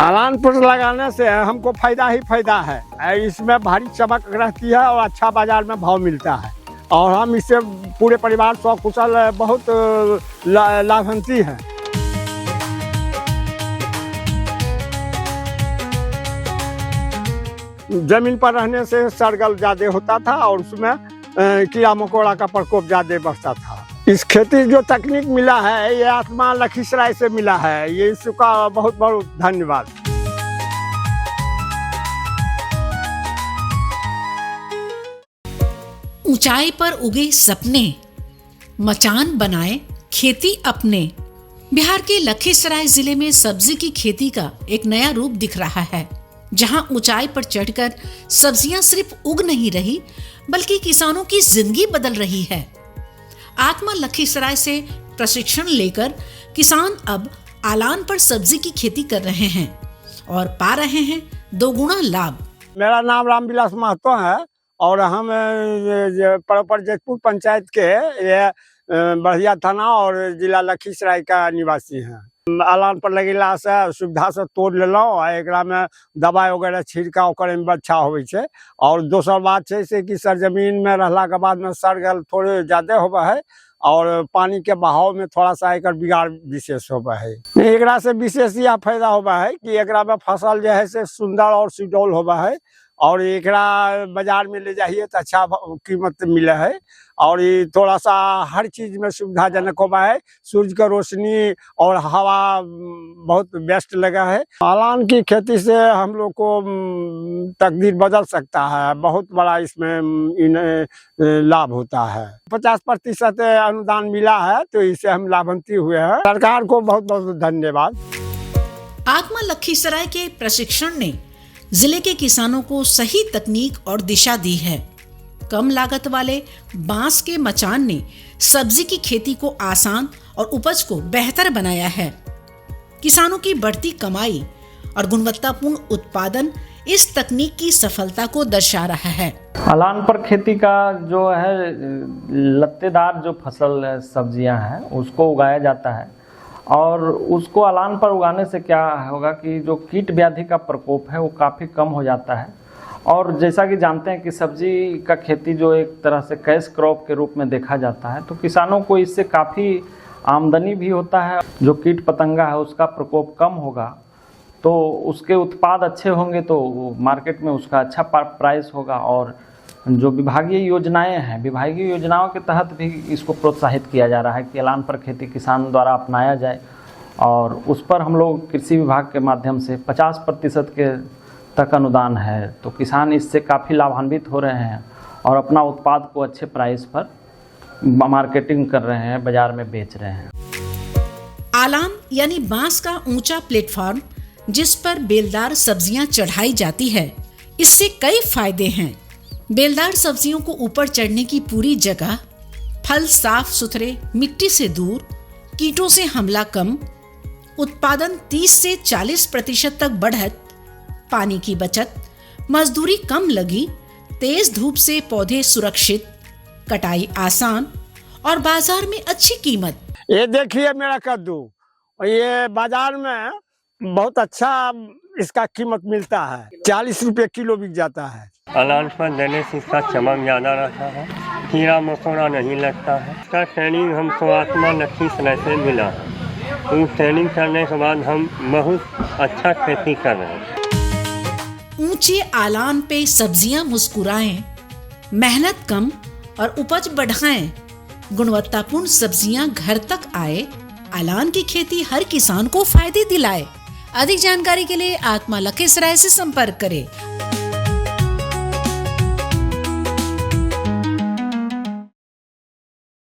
अलान पर लगाने से हमको फायदा ही फायदा है। इसमें भारी चमक रहती है और अच्छा बाजार में भाव मिलता है और हम इससे पूरे परिवार सकुशल बहुत लाभान्वित हैं। जमीन पर रहने से सरगल ज़्यादा होता था और उसमें कीड़ा मकोड़ा का प्रकोप ज़्यादा बढ़ता था। इस खेती जो तकनीक मिला है ये आत्मा लखीसराय से मिला है, ये इसका बहुत बहुत धन्यवाद। ऊंचाई पर उगे सपने, मचान बनाए खेती अपने। बिहार के लखीसराय जिले में सब्जी की खेती का एक नया रूप दिख रहा है, जहां ऊंचाई पर चढ़कर सब्जियां सिर्फ उग नहीं रही बल्कि किसानों की जिंदगी बदल रही है। आत्मा लखीसराय से प्रशिक्षण लेकर किसान अब आलान पर सब्जी की खेती कर रहे हैं और पा रहे हैं दोगुना लाभ। मेरा नाम रामविलास महतो है और हम प्रॉपर जैतपुर पंचायत के ये बढ़िया थाना और जिला लखीसराय का निवासी हैं। अलान पर लगेला से सुविधा से तोड़ लेलहुँ, एकरा में दवाई वगैरह छिड़काव करे में अच्छा होवे छे। और दोसर बात है से कि सरजमीन में रहला के बाद में सरगल थोड़े ज्यादा होवे है और पानी के बहाव में थोड़ा सा एक बिगाड़ विशेष होवे है। एकरा से विशेष यह फायदा होवे है कि एकरा में फसल जो है से सुंदर और सुडौल होवे है और एकरा बाजार में ले जाइए तो अच्छा कीमत मिले है और ये थोड़ा सा हर चीज में सुविधाजनक होगा है। सूरज का रोशनी और हवा बहुत बेस्ट लगा है। अलान की खेती से हम लोग को तकदीर बदल सकता है, बहुत बड़ा इसमें लाभ होता है। 50% अनुदान मिला है तो इससे हम लाभान्वित हुए हैं। सरकार को बहुत बहुत धन्यवाद। आत्मा लखीसराय के प्रशिक्षण ने जिले के किसानों को सही तकनीक और दिशा दी है। कम लागत वाले बांस के मचान ने सब्जी की खेती को आसान और उपज को बेहतर बनाया है। किसानों की बढ़ती कमाई और गुणवत्तापूर्ण उत्पादन इस तकनीक की सफलता को दर्शा रहा है। अलान पर खेती का जो है लत्तेदार जो फसल सब्जियां हैं उसको उगाया जाता है और उसको अलान पर उगाने से क्या होगा कि जो कीट व्याधि का प्रकोप है वो काफ़ी कम हो जाता है। और जैसा कि जानते हैं कि सब्जी का खेती जो एक तरह से कैश क्रॉप के रूप में देखा जाता है तो किसानों को इससे काफ़ी आमदनी भी होता है। जो कीट पतंगा है उसका प्रकोप कम होगा तो उसके उत्पाद अच्छे होंगे तो मार्केट में उसका अच्छा प्राइस होगा। और जो विभागीय योजनाएं हैं, विभागीय योजनाओं के तहत भी इसको प्रोत्साहित किया जा रहा है कि अलान पर खेती किसान द्वारा अपनाया जाए और उस पर हम लोग कृषि विभाग के माध्यम से 50% के तक अनुदान है तो किसान इससे काफ़ी लाभान्वित हो रहे हैं और अपना उत्पाद को अच्छे प्राइस पर मार्केटिंग कर रहे हैं, बाजार में बेच रहे हैं। आलान यानी बांस का ऊंचा प्लेटफॉर्म जिस पर बेलदार सब्जियां चढ़ाई जाती है, इससे कई फायदे हैं। बेलदार सब्जियों को ऊपर चढ़ने की पूरी जगह, फल साफ सुथरे, मिट्टी से दूर, कीटों से हमला कम, उत्पादन 30 से 40% तक बढ़त, पानी की बचत, मजदूरी कम लगी, तेज धूप से पौधे सुरक्षित, कटाई आसान और बाजार में अच्छी कीमत। ये देखिए मेरा कद्दू, ये बाजार में बहुत अच्छा इसका कीमत मिलता है, 40 रुपये किलो बिक जाता है। अलान पर देने से इसका चमक ज़्यादा रहता है, कीड़ा मकोड़ा नहीं लगता है। इसका ट्रेनिंग हमको आत्मा लखीसराय से मिला है। उस ट्रेनिंग करने के बाद हम बहुत अच्छा खेती कर रहे हैं। ऊंचे आलान पे सब्जियां मुस्कुराएं, मेहनत कम और उपज बढ़ाएं, गुणवत्तापूर्ण सब्जियां घर तक आए। आलान की खेती हर किसान को फायदे दिलाए। अधिक जानकारी के लिए आत्मा लखीसराय से संपर्क करें।